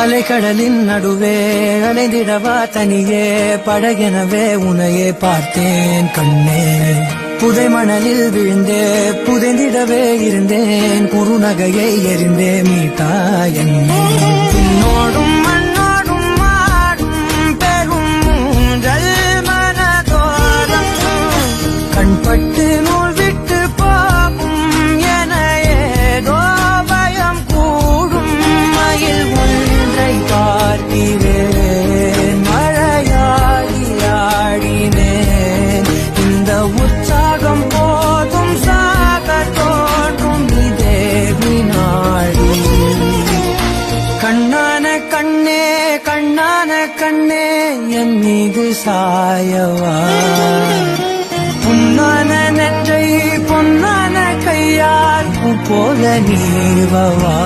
அலைக்கடலின் நடுவே அலைந்திடவா தனியே படகெனவே உனையே பார்த்தேன் கண்ணே. புதை மணலில் விழுந்தே புதைந்திடவே இருந்தேன் குறுநகையை எறிந்தே மீட்டா என்னை. உன்னோடும் மண்ணோடும் மாடும் பெரும் மூன்றல் மனதோரம் கண்பட்டு நூல் விட்டு போகும் என ஏதோ பயம் கூடும். மயில் ஒன்றை பார்க்கிறேன் மழையாடி ஆடினேன். இந்த உற்சாகம் போதும் சாக தோன்றும் இதே வினாடி. கண்ணான கண்ணே கண்ணான கண்ணே என் மீது சாயவா. பொன்னான நெற்றை பொன்னான கையால் பூ போல நீவவா.